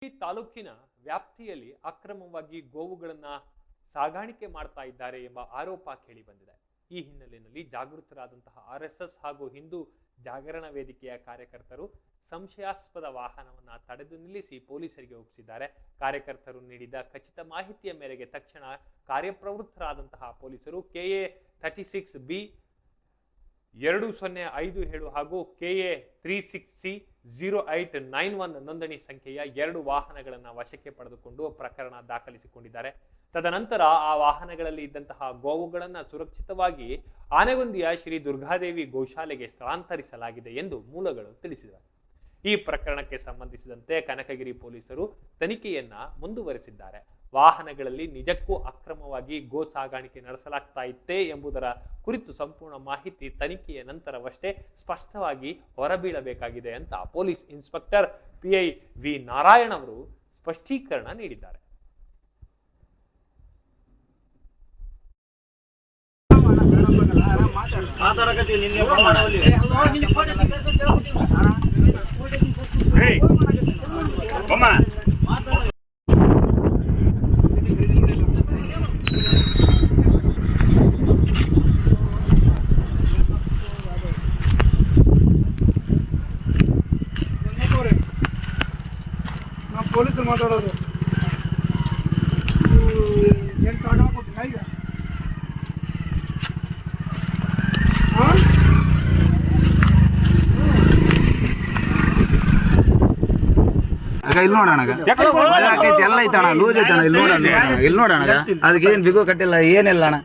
ಈ ತಾಲೂಕಿನ ವ್ಯಾಪ್ತಿಯಲ್ಲಿ ಅಕ್ರಮವಾಗಿ ಗೋವುಗಳನ್ನ ಸಾಗಾಣಿಕೆ ಮಾಡ್ತಾ ಇದ್ದಾರೆ ಎಂಬ ಆರೋಪ ಕೇಳಿ ಬಂದಿದೆ. ಈ ಹಿನ್ನೆಲೆಯಲ್ಲಿ ಜಾಗೃತರಾದಂತಹ ಆರ್ಎಸ್ಎಸ್ ಹಾಗೂ ಹಿಂದೂ ಜಾಗರಣ ವೇದಿಕೆಯ ಕಾರ್ಯಕರ್ತರು ಸಂಶಯಾಸ್ಪದ ವಾಹನವನ್ನ ತಡೆದು ನಿಲ್ಲಿಸಿ ಪೊಲೀಸರಿಗೆ ಒಪ್ಪಿಸಿದ್ದಾರೆ. ಕಾರ್ಯಕರ್ತರು ನೀಡಿದ ಖಚಿತ ಮಾಹಿತಿಯ ಮೇರೆಗೆ ತಕ್ಷಣ ಕಾರ್ಯಪ್ರವೃತ್ತರಾದಂತಹ ಪೊಲೀಸರು KA 36B 2057 ಹಾಗೂ KA 36C 0891 ನೋಂದಣಿ ಸಂಖ್ಯೆಯ 2 ವಾಹನಗಳನ್ನು ವಶಕ್ಕೆ ಪಡೆದುಕೊಂಡು ಪ್ರಕರಣ ದಾಖಲಿಸಿಕೊಂಡಿದ್ದಾರೆ. ತದನಂತರ ಆ ವಾಹನಗಳಲ್ಲಿ ಇದ್ದಂತಹ ಗೋವುಗಳನ್ನು ಸುರಕ್ಷಿತವಾಗಿ ಆನೆಗೊಂದಿಯ ಶ್ರೀ ದುರ್ಗಾದೇವಿ ಗೋಶಾಲೆಗೆ ಸ್ಥಳಾಂತರಿಸಲಾಗಿದೆ ಎಂದು ಮೂಲಗಳು ತಿಳಿಸಿವೆ. ಈ ಪ್ರಕರಣಕ್ಕೆ ಸಂಬಂಧಿಸಿದಂತೆ ಕನಕಗಿರಿ ಪೊಲೀಸರು ತನಿಖೆಯನ್ನ ಮುಂದುವರೆಸಿದ್ದಾರೆ. ವಾಹನಗಳಲ್ಲಿ ನಿಜಕ್ಕೂ ಅಕ್ರಮವಾಗಿ ಗೋ ಸಾಗಾಣಿಕೆ ನಡೆಸಲಾಗ್ತಾ ಇತ್ತೇ ಎಂಬುದರ ಕುರಿತು ಸಂಪೂರ್ಣ ಮಾಹಿತಿ ತನಿಖೆಯ ನಂತರವಷ್ಟೇ ಸ್ಪಷ್ಟವಾಗಿ ಹೊರಬೀಳಬೇಕಾಗಿದೆ ಅಂತ police inspector PI V Narayan ಅವರು ಸ್ಪಷ್ಟೀಕರಣ ನೀಡಿದ್ದಾರೆ. ಪೊಲೀಸರು ಮಾತಾಡೋದು ಇಲ್ಲಿ ನೋಡೋಣ ಎಲ್ಲ ಐತಣ ಲೂಸ್ ಐತಣ ಇಲ್ಲಿ ನೋಡೋಣ ಅದಕ್ಕೆ ಏನ್ ಬಿಗು ಕಟ್ಟಿಲ್ಲ ಏನಿಲ್ಲ ಅಣ್ಣ.